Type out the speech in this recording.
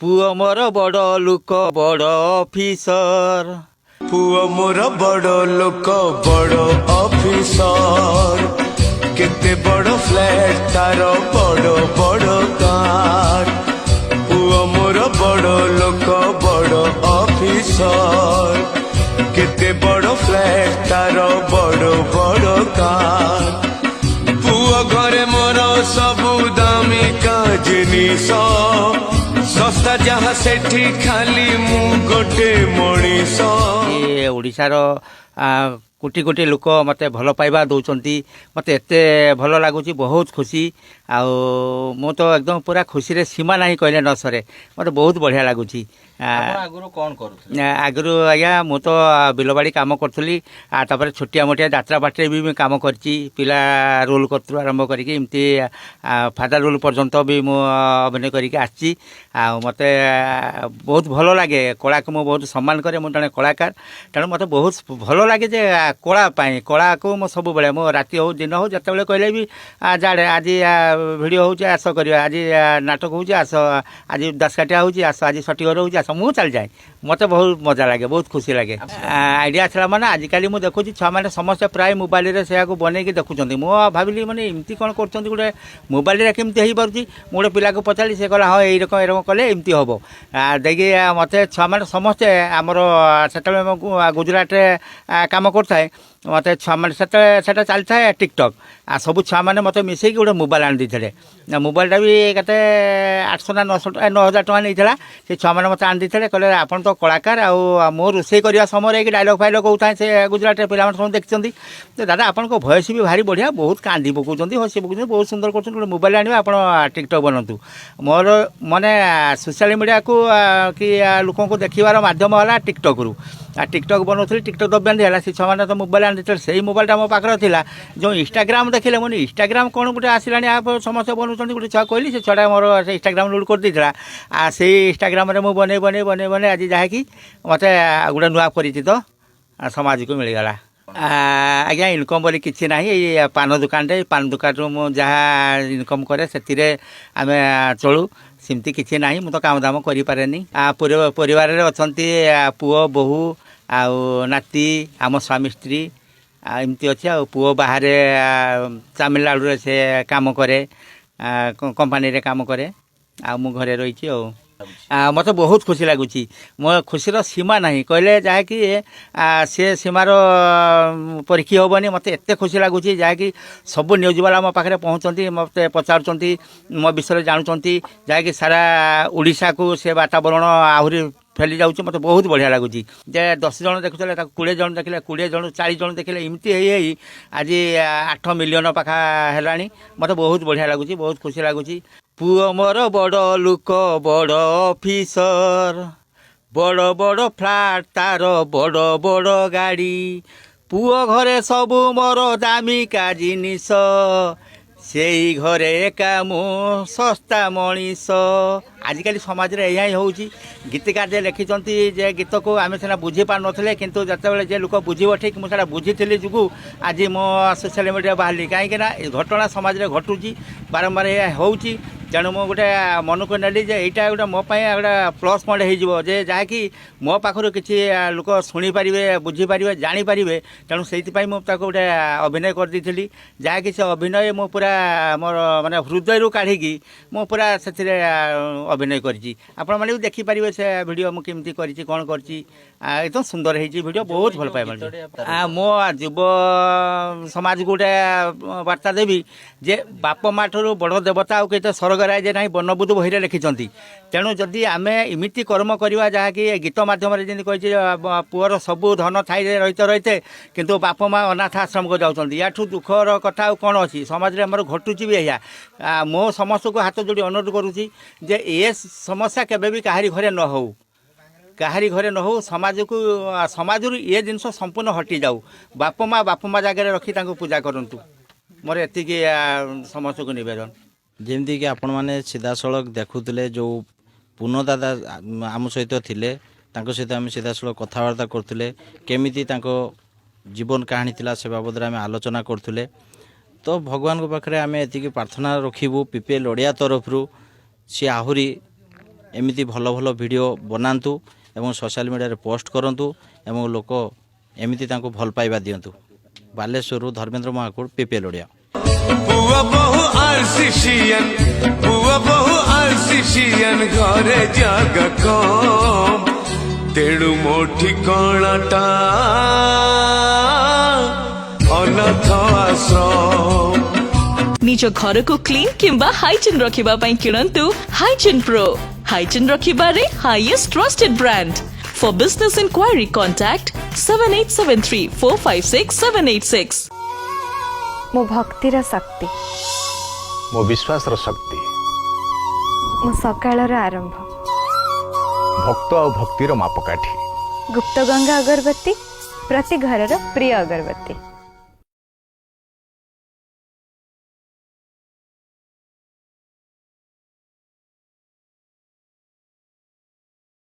पुओ मोर बड़ लुक बड़ ऑफिसर पुओ मोर बड़ लोक बड़ ऑफिसर केते बड़ फ्लैट तार बड़ बड़ कार पुओ मोर बड़ लोक बड़ ऑफिसर केते बड़ फ्लैट तार बड़ बड़ कार पुओ घरे मोर सबु दामिका जिनिस सस्ता जहाँ सेठी खाली मु गोटे मनीष ये ओडिशार कोटी कोटी लोक मते भल पाइबा दौरान मते एते भल लगुच बहुत खुशी मु तो एकदम पूरा खुशी रे सीमा नहीं कहले न सरे मते बहुत बढ़िया लगुच आगुरु कौन करू आगु आज्ञा मु तो बिलबाड़ी कम करी छोटिया मोटिया यात्रा बाटे भी कम करची पिला रोल कर आरंभ करमती फादर रोल पर्यंत भी मु अभिनय करके आसी मत बहुत भल लगे कला को बहुत सम्मान करे मु जड़े कलाकार तेणु मत बहुत भल लगे जे कला को मो सब बेले मो राति हो दिन हो जिते कहले भी जाड़े आज भिडियो हो आस कर आज नाटक हो आस आज दासकाटिया हो आस आज सटीघर हो आस मु चल जाए मत बहुत मजा लगे बहुत खुशी लगे आइडिया था मैंने आजिकल मुझे देखुची छुआ मैंने समस्या प्राय मोबाइल से बनईक देखुं मो भाविली मैंने एमती कौन कर गोटे मोबाइल केमती हो पार्टी गोटे पिला को पचारि से कहला हाँ ये रकम एरकम कले एमती हम देखिए मत छुआ मैंने समस्ते आमर से गुजरात कम करए मत छुआ मैंने चलता है टिकटक आ सब छुआ मैंने मत मिसेक गोटे मोबाइल आनी थे मोबाइलटा भी के 800 ना 9,000 टका नहीं से छुआ मैंने मत आनी कहले आपन तो कलाकार मो रोसे करने समय डायलग फाइलग कहता है से गुजरात पिला सब देखते तो दादा आपन को भयस भी भारी बढ़िया बहुत कांदी पकाउं हसी पकाउं बहुत सुंदर कर मोबाइल आने आप टिकटक बनातु मोर माने सोशल मीडिया को कि लोक को देखार मध्यम है टिकटक रू टिकटक बनाऊली टिकटक दबानी है से छुआ मैंने तो मोबाइल आनी से मोबाइलटा मो पाखे था जो इंस्टाग्राम देखिले मैंने इंस्टाग्राम कौन गोटे आसला आप समस्त बनाऊँ गोटे छुआ कहली से छुआ मोर इंस्टाग्राम लोड कर देता से इंस्टाग्राम बने बने बने बने आज जहाँकि मत गोटे नुआ परिचित समाज को मिलगला आज्ञा इनकम बोली किसी ना पान दुकान पान दुकान मु जहाँ इनकम करे से आम चलू सेमती किसी ना मुझे काम दाम करें परिवार अच्छा पुओ बोहू नाती आम स्वामी स्त्री एमती अच्छे पुओ बाहर तमिलनाडु से काम करे कंपानी रे काम करे मु घरे रही मत बहुत खुशी लगुच मो खुशीर सीमा ना कहले जहाँकि सी सीमार परीक्षी हेनी मत एत खुशी लगुच जहाँकि सब न्यूज वाला मो पाखे पहुँचती मत पचार मो विषय जानते जहाँकि सारा ओडिशा को से वातावरण आहरी फैली जाऊँ मत बहुत बढ़िया लगुच जे 10 जन देखुले 20 जन देखिले 20 जन 40 जन देखिले एमती आज 8 मिलियन पाखा है मत बहुत बढ़िया लगुच बहुत खुशी लगुच पुओ मोर बड़ लुक बड़ ऑफिसर बड़ बड़ फ्लाट तार बड़ बड़ गाड़ी पुओ घरे सबु मोर दामिका जिनिस से घरे एका मु सस्ता मनीष आजिकल समाज रे यही हूँ गीतकार जे लिखिं जे गीत को आम सीना बुझी पार नुले कितु जिते जे लोक बुझे ठीक मुझे बुझी जो आज मो सोशल मीडिया बाहरी कहीं घटना समाज में घटुची बारंबार यह हो तेणु मु गोटे मन को नेली जे यहाँ गोटे मो गोटे प्लस पॉइंट हो जहाँकि मो पाखर किसी लोक शुणिपारे बुझीपारे जानीपारे तेणु से गोटे अभिनय करदी जहाँकि से अभिनय मु पूरा मोर माने हृदय रू काढ़ी मु पूरा से अभिनय कर देखिपारे से भिडियो मुझे करी कौन कर एकदम सुंदर है भिडियो बहुत भल पाए मो युव समाज को गोटे वार्ता देवी जे बाप माँ ठू बड़ देवता आउ कहीं स्वर्गराय जे ना बनबुद बही लिखिं तेणु जदि आम इमिति कर्म करवा जहाँकि गीत मध्यम जमी कही पुअर सबू धन थाई रही रही किंतु बाप माँ अनाथ आश्रम को जाऊँ या दुखर कथा कौन अच्छी समाज में आमर घटुची भी यह मो समस्त को हाथ जोड़ी अनुरोध करुँची जे ये समस्या केबे भी कहारी घरे न हो कहारी घरे न हो समाज को समाज ये जिनस संपूर्ण हटि जाऊ बाप माँ जगह रखी पूजा करूँ मोर एति समस्त को नवेदन जमती कि आपण मैंने सीधा सड़क देखुले जो पुनः दादा आम सहित थिले सहित आम सीधा सड़क कथबार्ता करुले केमिति जीवन कहानी थिला से बाबद आम आलोचना करुले तो भगवान को पाखे आम एति प्रार्थना रखिबू पीपीएल ओडिया तरफ सी आहरी एमती भल भल वीडियो बनातु एवं सोशल मीडिया रे पोस्ट करंतु एवं लोक एमती तांको भल पाइबा दियंतु। बालेश्वरु धर्मेंद्र महाकुड़ पीपीएल ओडिया। पुआ बहु आरसीसीएन पुआ बहु आरसीसीएन घरे जागा कम तेणु मो ठिकाणाटा अनाथ आश्रम। निज घर को क्लीन किंबा हाइजीन रखिबा पई किणंतु हाइजीन प्रो। हाइजीन रखिबारे highest trusted brand. For business inquiry contact 7873 456 786। मो भक्तिर शक्ति मो विश्वास शक्ति मो सकाळर आरंभ भक्त और भक्तिर मापकाठी गुप्त गंगा अगरबत्ती प्रति घरर प्रिय अगरबत्ती।